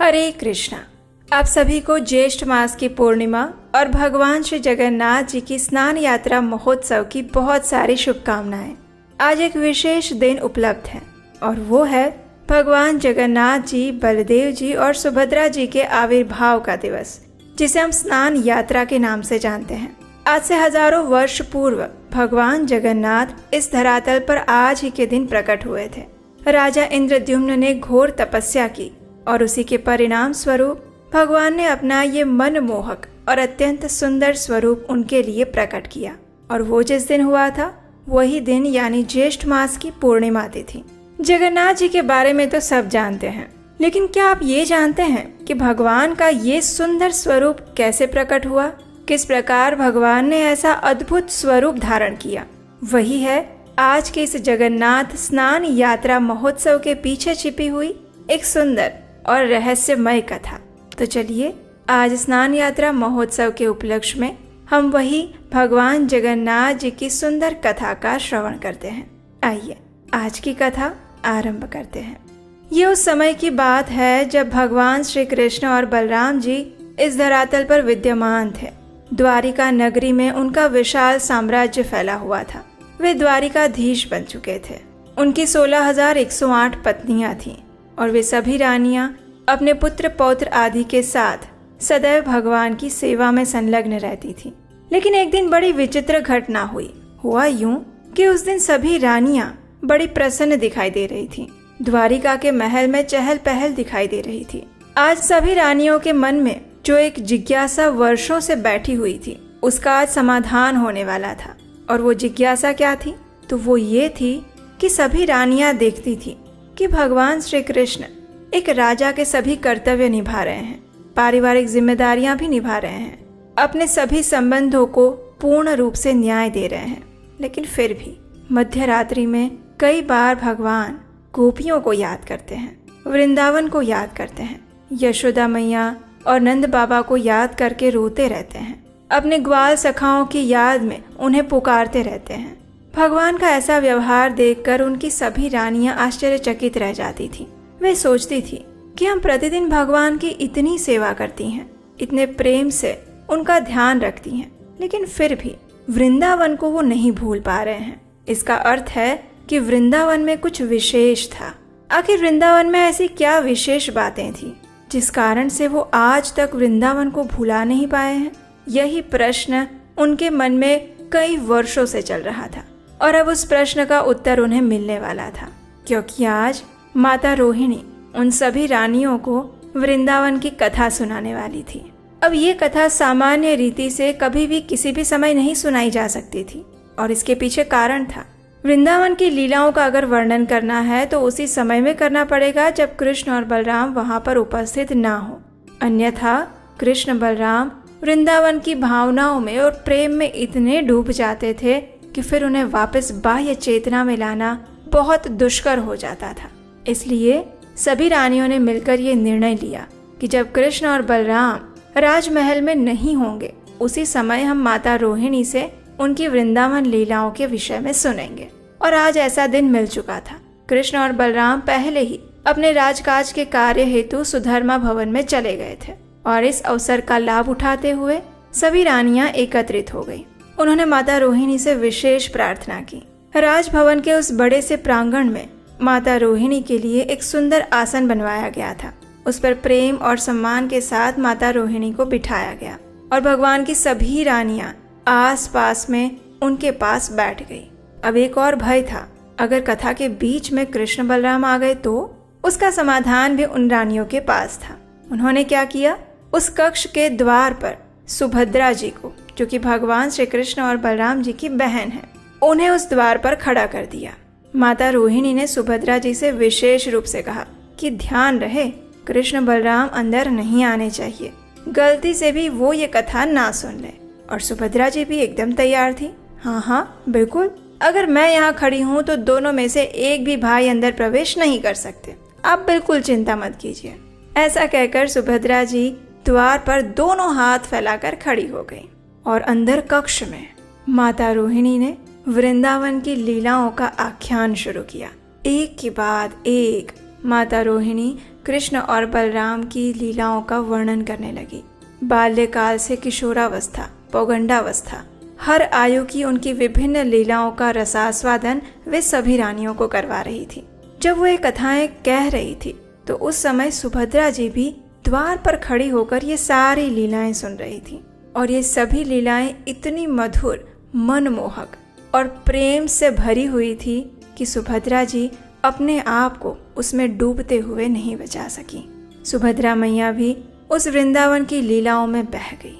हरे कृष्णा। आप सभी को ज्येष्ठ मास की पूर्णिमा और भगवान श्री जगन्नाथ जी की स्नान यात्रा महोत्सव की बहुत सारी शुभकामनाएं। आज एक विशेष दिन उपलब्ध है और वो है भगवान जगन्नाथ जी, बलदेव जी और सुभद्रा जी के आविर्भाव का दिवस, जिसे हम स्नान यात्रा के नाम से जानते हैं। आज से हजारों वर्ष पूर्व भगवान जगन्नाथ इस धरातल पर आज ही के दिन प्रकट हुए थे। राजा इंद्रद्युम्न ने घोर तपस्या की और उसी के परिणाम स्वरूप भगवान ने अपना ये मनमोहक और अत्यंत सुंदर स्वरूप उनके लिए प्रकट किया। और वो जिस दिन हुआ था वही दिन यानी ज्येष्ठ मास की पूर्णिमा तिथि। जगन्नाथ जी के बारे में तो सब जानते हैं, लेकिन क्या आप ये जानते हैं कि भगवान का ये सुंदर स्वरूप कैसे प्रकट हुआ? किस प्रकार भगवान ने ऐसा अद्भुत स्वरूप धारण किया? वही है आज के इस जगन्नाथ स्नान यात्रा महोत्सव के पीछे छिपी हुई एक सुंदर और रहस्यमय कथा। तो चलिए आज स्नान यात्रा महोत्सव के उपलक्ष्य में हम वही भगवान जगन्नाथ जी की सुंदर कथा का श्रवण करते हैं। आइए आज की कथा आरंभ करते हैं। ये उस समय की बात है जब भगवान श्री कृष्ण और बलराम जी इस धरातल पर विद्यमान थे। द्वारिका नगरी में उनका विशाल साम्राज्य फैला हुआ था। वे द्वारिकाधीश बन चुके थे। उनकी 16,108 पत्नियां थीं और वे सभी रानियां अपने पुत्र पौत्र आदि के साथ सदैव भगवान की सेवा में संलग्न रहती थीं। लेकिन एक दिन बड़ी विचित्र घटना हुई। हुआ यूं कि उस दिन सभी रानियां बड़ी प्रसन्न दिखाई दे रही थीं। द्वारिका के महल में चहल पहल दिखाई दे रही थी। आज सभी रानियों के मन में जो एक जिज्ञासा वर्षों से बैठी हुई थी, उसका आज समाधान होने वाला था। और वो जिज्ञासा क्या थी? तो वो ये थी कि सभी रानियां देखती थी कि भगवान श्री कृष्ण एक राजा के सभी कर्तव्य निभा रहे हैं, पारिवारिक जिम्मेदारियां भी निभा रहे हैं, अपने सभी संबंधों को पूर्ण रूप से न्याय दे रहे हैं। लेकिन फिर भी मध्य रात्रि में कई बार भगवान गोपियों को याद करते हैं, वृंदावन को याद करते हैं, यशोदा मैया और नंद बाबा को याद करके रोते रहते हैं, अपने ग्वाल सखाओं की याद में उन्हें पुकारते रहते हैं। भगवान का ऐसा व्यवहार देखकर उनकी सभी रानियां आश्चर्यचकित रह जाती थीं। वे सोचती थी कि हम प्रतिदिन भगवान की इतनी सेवा करती हैं, इतने प्रेम से उनका ध्यान रखती हैं, लेकिन फिर भी वृंदावन को वो नहीं भूल पा रहे हैं। इसका अर्थ है कि वृंदावन में कुछ विशेष था। आखिर वृंदावन में ऐसी क्या विशेष बातें थी जिस कारण से वो आज तक वृंदावन को भुला नहीं पाए हैं? यही प्रश्न उनके मन में कई वर्षों से चल रहा था और अब उस प्रश्न का उत्तर उन्हें मिलने वाला था, क्योंकि आज माता रोहिणी उन सभी रानियों को वृंदावन की कथा सुनाने वाली थी। अब ये कथा सामान्य रीति से कभी भी किसी भी समय नहीं सुनाई जा सकती थी और इसके पीछे कारण था। वृंदावन की लीलाओं का अगर वर्णन करना है तो उसी समय में करना पड़ेगा जब कृष्ण और बलराम वहां पर उपस्थित ना हो। अन्यथा कृष्ण बलराम वृंदावन की भावनाओं में और प्रेम में इतने डूब जाते थे कि फिर उन्हें वापस बाह्य चेतना में लाना बहुत दुष्कर हो जाता था। इसलिए सभी रानियों ने मिलकर ये निर्णय लिया कि जब कृष्ण और बलराम राजमहल में नहीं होंगे, उसी समय हम माता रोहिणी से उनकी वृंदावन लीलाओं के विषय में सुनेंगे। और आज ऐसा दिन मिल चुका था। कृष्ण और बलराम पहले ही अपने राजकाज के कार्य हेतु सुधर्मा भवन में चले गए थे और इस अवसर का लाभ उठाते हुए सभी रानियां एकत्रित हो गई। उन्होंने माता रोहिणी से विशेष प्रार्थना की। राजभवन के उस बड़े से प्रांगण में माता रोहिणी के लिए एक सुंदर आसन बनवाया गया था। उस पर प्रेम और सम्मान के साथ माता रोहिणी को बिठाया गया और भगवान की सभी रानियां आस पास में उनके पास बैठ गई। अब एक और भय था, अगर कथा के बीच में कृष्ण बलराम आ गए तो उसका समाधान भी उन रानियों के पास था। उन्होंने क्या किया? उस कक्ष के द्वार पर सुभद्रा जी को, जो कि भगवान श्री कृष्ण और बलराम जी की बहन है, उन्हें उस द्वार पर खड़ा कर दिया। माता रोहिणी ने सुभद्रा जी से विशेष रूप से कहा कि ध्यान रहे, कृष्ण बलराम अंदर नहीं आने चाहिए, गलती से भी वो ये कथा ना सुन ले। और सुभद्रा जी भी एकदम तैयार थी। हाँ बिल्कुल, अगर मैं यहाँ खड़ी हूँ तो दोनों में से एक भी भाई अंदर प्रवेश नहीं कर सकते, आप बिल्कुल चिंता मत कीजिए। ऐसा कहकर सुभद्रा जी द्वार पर दोनों हाथ फैलाकर खड़ी हो गई और अंदर कक्ष में माता रोहिणी ने वृंदावन की लीलाओं का आख्यान शुरू किया। एक के बाद एक माता रोहिणी कृष्ण और बलराम की लीलाओं का वर्णन करने लगी। बाल्यकाल से किशोरावस्था, पौगंडावस्था, हर आयु की उनकी विभिन्न लीलाओं का रसास्वादन वे सभी रानियों को करवा रही थी। जब वो ये कथाएं कह रही थी तो उस समय सुभद्रा जी भी द्वार पर खड़ी होकर ये सारी लीलाएं सुन रही थी। और ये सभी लीलाएं इतनी मधुर, मनमोहक और प्रेम से भरी हुई थी कि सुभद्रा जी अपने आप को उसमें डूबते हुए नहीं बचा सकी। सुभद्रा मैया भी उस वृंदावन की लीलाओं में बह गई।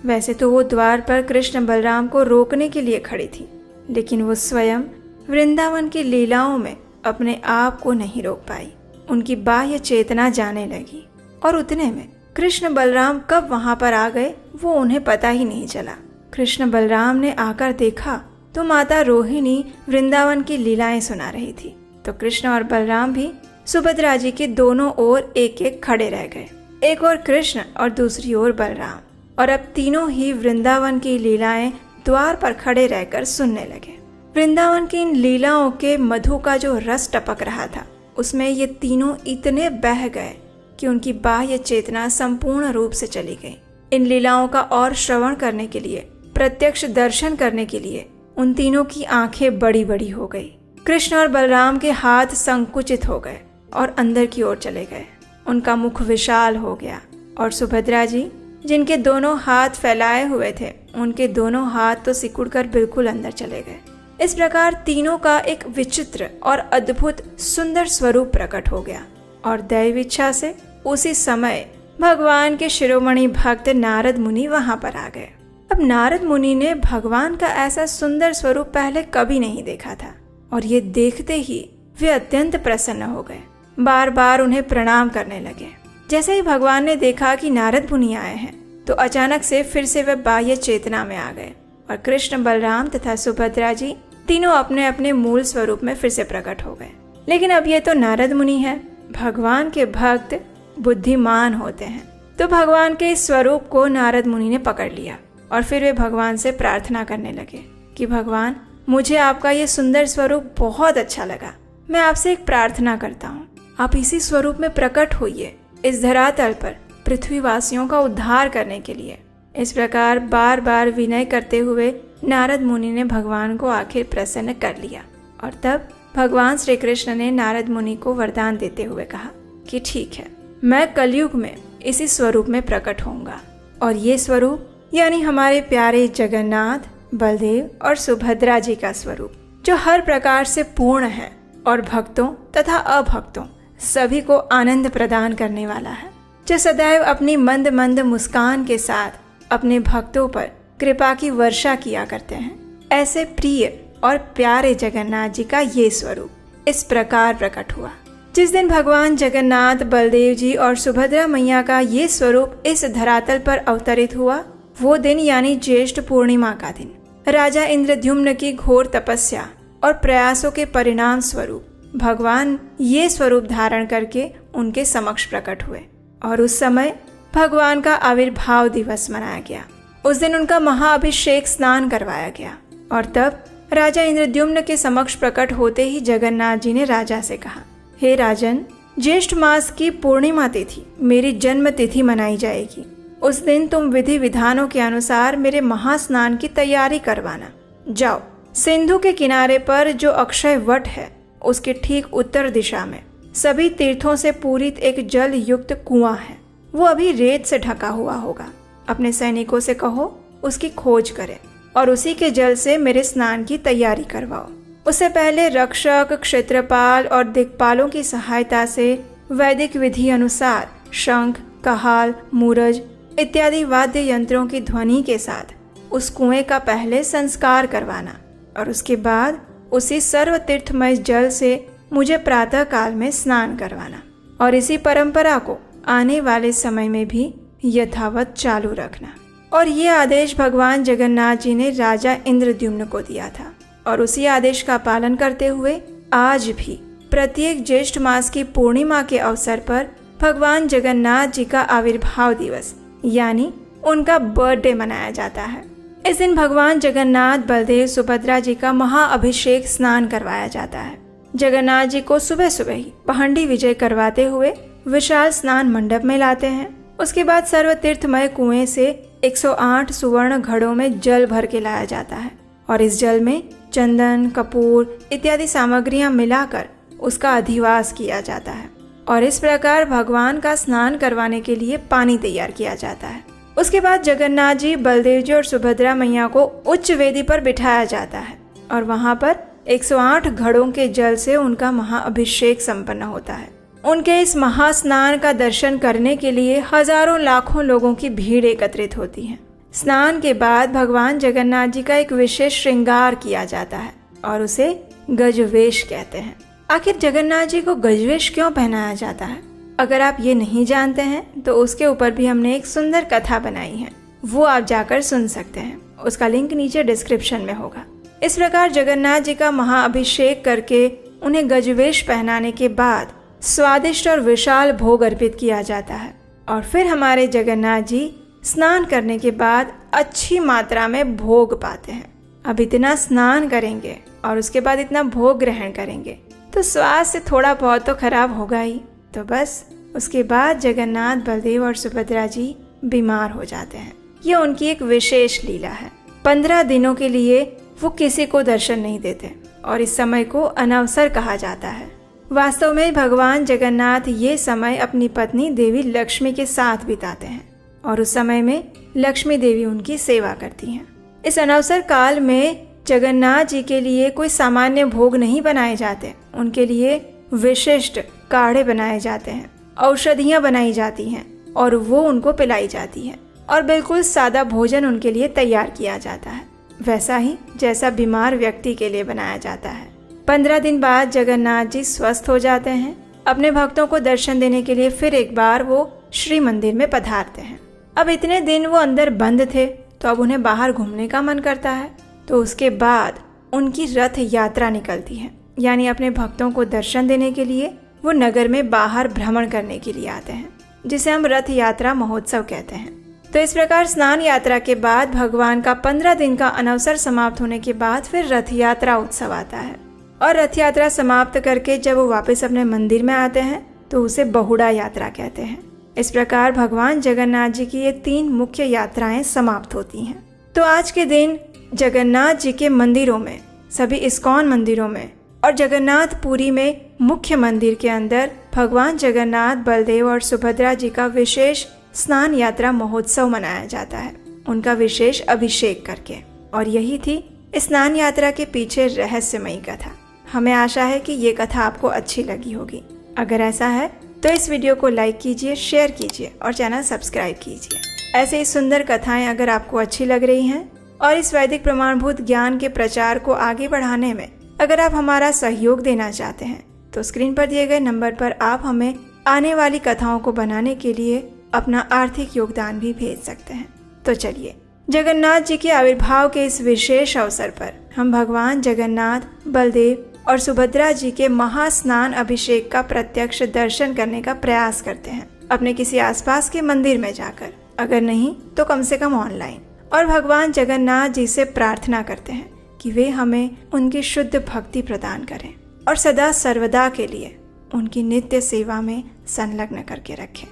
वैसे तो वो द्वार पर कृष्ण बलराम को रोकने के लिए खड़ी थी, लेकिन वो स्वयं वृंदावन की लीलाओं में अपने आप को नहीं रोक पाई। उनकी बाह्य चेतना जाने लगी और उतने में कृष्ण बलराम कब वहां पर आ गए वो उन्हें पता ही नहीं चला। कृष्ण बलराम ने आकर देखा तो माता रोहिणी वृंदावन की लीलाएं सुना रही थी। तो कृष्ण और बलराम भी सुभद्रा जी के दोनों ओर एक एक खड़े रह गए, एक ओर कृष्ण और दूसरी ओर बलराम। और अब तीनों ही वृंदावन की लीलाएं द्वार पर खड़े रहकर सुनने लगे। वृंदावन की इन लीलाओं के मधु का जो रस टपक रहा था उसमें ये तीनों इतने बह गए कि उनकी बाह्य चेतना संपूर्ण रूप से चली गई। इन लीलाओं का और श्रवण करने के लिए, प्रत्यक्ष दर्शन करने के लिए उन तीनों की आंखें बड़ी बड़ी हो गई। कृष्ण और बलराम के हाथ संकुचित हो गए और अंदर की ओर चले गए। उनका मुख विशाल हो गया और सुभद्रा जी, जिनके दोनों हाथ फैलाए हुए थे, उनके दोनों हाथ तो सिकुड़कर बिल्कुल अंदर चले गए। इस प्रकार तीनों का एक विचित्र और अद्भुत सुंदर स्वरूप प्रकट हो गया। और दैव इच्छा से उसी समय भगवान के शिरोमणि भक्त नारद मुनि वहां पर आ गए। अब नारद मुनि ने भगवान का ऐसा सुंदर स्वरूप पहले कभी नहीं देखा था और ये देखते ही वे अत्यंत प्रसन्न हो गए। बार बार उन्हें प्रणाम करने लगे। जैसे ही भगवान ने देखा कि नारद मुनि आए हैं तो अचानक से फिर से वे बाह्य चेतना में आ गए और कृष्ण, बलराम तथा सुभद्रा जी तीनों अपने अपने मूल स्वरूप में फिर से प्रकट हो गए। लेकिन अब ये तो नारद मुनि है। भगवान के भक्त बुद्धिमान होते हैं, तो भगवान के इस स्वरूप को नारद मुनि ने पकड़ लिया और फिर वे भगवान से प्रार्थना करने लगे कि भगवान, मुझे आपका ये सुंदर स्वरूप बहुत अच्छा लगा। मैं आपसे एक प्रार्थना करता हूँ, आप इसी स्वरूप में प्रकट होइए इस धरातल पर पृथ्वीवासियों का उद्धार करने के लिए। इस प्रकार बार बार विनय करते हुए नारद मुनि ने भगवान को आखिर प्रसन्न कर लिया। और तब भगवान श्री कृष्ण ने नारद मुनि को वरदान देते हुए कहा कि ठीक है, मैं कलयुग में इसी स्वरूप में प्रकट होऊंगा। और ये स्वरूप यानी हमारे प्यारे जगन्नाथ, बलदेव और सुभद्रा जी का स्वरूप, जो हर प्रकार से पूर्ण है और भक्तों तथा अभक्तों सभी को आनंद प्रदान करने वाला है, जो सदैव अपनी मंद मंद मुस्कान के साथ अपने भक्तों पर कृपा की वर्षा किया करते हैं। ऐसे प्रिय और प्यारे जगन्नाथ जी का ये स्वरूप इस प्रकार प्रकट हुआ। जिस दिन भगवान जगन्नाथ, बलदेव जी और सुभद्रा मैया का ये स्वरूप इस धरातल पर अवतरित हुआ, वो दिन यानी ज्येष्ठ पूर्णिमा का दिन राजा इंद्रद्युम्न की घोर तपस्या और प्रयासों के परिणाम स्वरूप भगवान ये स्वरूप धारण करके उनके समक्ष प्रकट हुए। और उस समय भगवान का आविर्भाव दिवस मनाया गया। उस दिन उनका महाअभिषेक स्नान करवाया गया। और तब राजा इंद्रद्युम्न के समक्ष प्रकट होते ही जगन्नाथ जी ने राजा से कहा, हे राजन, ज्येष्ठ मास की पूर्णिमा तिथि मेरी जन्म तिथि मनाई जाएगी। उस दिन तुम विधि विधानों के अनुसार मेरे महास्नान की तैयारी करवाना। जाओ, सिंधु के किनारे पर जो अक्षय वट है उसके ठीक उत्तर दिशा में सभी तीर्थों से पूरित एक जल युक्त कुआं है। वो अभी रेत से ढका हुआ होगा। अपने सैनिकों से कहो उसकी खोज करें और उसी के जल से मेरे स्नान की तैयारी करवाओ। उससे पहले रक्षक, क्षेत्रपाल और दिक्पालों की सहायता से वैदिक विधि अनुसार शंख, कहाल, मूरज इत्यादि वाद्य यंत्रों की ध्वनि के साथ उस कुएं का पहले संस्कार करवाना और उसके बाद उसी सर्व तीर्थमय जल से मुझे प्रातः काल में स्नान करवाना और इसी परंपरा को आने वाले समय में भी यथावत चालू रखना। और ये आदेश भगवान जगन्नाथ जी ने राजा इंद्रद्युम्न को दिया था और उसी आदेश का पालन करते हुए आज भी प्रत्येक ज्येष्ठ मास की पूर्णिमा के अवसर पर भगवान जगन्नाथ जी का आविर्भाव दिवस यानी उनका बर्थडे मनाया जाता है। इस दिन भगवान जगन्नाथ, बलदेव, सुभद्रा जी का महाअभिषेक स्नान करवाया जाता है। जगन्नाथ जी को सुबह सुबह ही पहंडी विजय करवाते हुए विशाल स्नान मंडप में लाते हैं। उसके बाद सर्वतीर्थमय कुएं से 108 सुवर्ण घड़ों में जल भर के लाया जाता है और इस जल में चंदन, कपूर इत्यादि सामग्रियां मिलाकर उसका अधिवास किया जाता है और इस प्रकार भगवान का स्नान करवाने के लिए पानी तैयार किया जाता है। उसके बाद जगन्नाथ जी, बलदेव जी और सुभद्रा मैया को उच्च वेदी पर बिठाया जाता है और वहां पर 108 घड़ों के जल से उनका महाअभिषेक संपन्न होता है। उनके इस महास्नान का दर्शन करने के लिए हजारों लाखों लोगों की भीड़ एकत्रित होती है। स्नान के बाद भगवान जगन्नाथ जी का एक विशेष श्रृंगार किया जाता है और उसे गजवेश कहते हैं। आखिर जगन्नाथ जी को गजवेश क्यों पहनाया जाता है? अगर आप ये नहीं जानते हैं तो उसके ऊपर भी हमने एक सुंदर कथा बनाई है, वो आप जाकर सुन सकते हैं। उसका लिंक नीचे डिस्क्रिप्शन में होगा। इस प्रकार जगन्नाथ जी का महाअभिषेक करके उन्हें गजवेश पहनाने के बाद स्वादिष्ट और विशाल भोग अर्पित किया जाता है और फिर हमारे जगन्नाथ जी स्नान करने के बाद अच्छी मात्रा में भोग पाते हैं। अब इतना स्नान करेंगे और उसके बाद इतना भोग ग्रहण करेंगे तो स्वास्थ्य थोड़ा बहुत तो खराब होगा ही। तो बस उसके बाद जगन्नाथ, बलदेव और सुभद्रा जी बीमार हो जाते हैं। ये उनकी एक विशेष लीला है। 15 दिनों के लिए वो किसी को दर्शन नहीं देते और इस समय को अनवसर कहा जाता है। वास्तव में भगवान जगन्नाथ ये समय अपनी पत्नी देवी लक्ष्मी के साथ बिताते हैं और उस समय में लक्ष्मी देवी उनकी सेवा करती हैं। इस अनवसर काल में जगन्नाथ जी के लिए कोई सामान्य भोग नहीं बनाए जाते। उनके लिए विशिष्ट काढ़े बनाए जाते हैं, औषधियाँ बनाई जाती हैं और वो उनको पिलाई जाती है और बिल्कुल सादा भोजन उनके लिए तैयार किया जाता है, वैसा ही जैसा बीमार व्यक्ति के लिए बनाया जाता है। 15 दिन बाद जगन्नाथ जी स्वस्थ हो जाते हैं। अपने भक्तों को दर्शन देने के लिए फिर एक बार वो श्री मंदिर में पधारते हैं। अब इतने दिन वो अंदर बंद थे तो अब उन्हें बाहर घूमने का मन करता है। तो उसके बाद उनकी रथ यात्रा निकलती है, यानी अपने भक्तों को दर्शन देने के लिए वो नगर में बाहर भ्रमण करने के लिए आते हैं, जिसे हम रथ यात्रा महोत्सव कहते हैं। तो इस प्रकार स्नान यात्रा के बाद भगवान का 15 दिन का अनवसर समाप्त होने के बाद फिर रथ यात्रा उत्सव आता है और रथ यात्रा समाप्त करके जब वो वापस अपने मंदिर में आते हैं तो उसे बहुड़ा यात्रा कहते हैं। इस प्रकार भगवान जगन्नाथ जी की ये 3 मुख्य यात्राएं समाप्त होती हैं। तो आज के दिन जगन्नाथ जी के मंदिरों में, सभी इस्कॉन मंदिरों में और जगन्नाथपुरी में मुख्य मंदिर के अंदर भगवान जगन्नाथ, बलदेव और सुभद्रा जी का विशेष स्नान यात्रा महोत्सव मनाया जाता है, उनका विशेष अभिषेक करके। और यही थी स्नान यात्रा के पीछे रहस्यमयी कथा। हमें आशा है कि ये कथा आपको अच्छी लगी होगी। अगर ऐसा है तो इस वीडियो को लाइक कीजिए, शेयर कीजिए और चैनल सब्सक्राइब कीजिए। ऐसे ही सुंदर कथाएं अगर आपको अच्छी लग रही हैं और इस वैदिक प्रमाणभूत ज्ञान के प्रचार को आगे बढ़ाने में अगर आप हमारा सहयोग देना चाहते हैं तो स्क्रीन पर दिए गए नंबर पर आप हमें आने वाली कथाओं को बनाने के लिए अपना आर्थिक योगदान भी भेज सकते हैं। तो चलिए, जगन्नाथ जी के आविर्भाव के इस विशेष अवसर पर हम भगवान जगन्नाथ, बलदेव और सुभद्रा जी के महास्नान अभिषेक का प्रत्यक्ष दर्शन करने का प्रयास करते हैं अपने किसी आसपास के मंदिर में जाकर, अगर नहीं तो कम से कम ऑनलाइन, और भगवान जगन्नाथ जी से प्रार्थना करते हैं कि वे हमें उनकी शुद्ध भक्ति प्रदान करें और सदा सर्वदा के लिए उनकी नित्य सेवा में संलग्न करके रखें।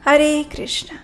हरे कृष्णा।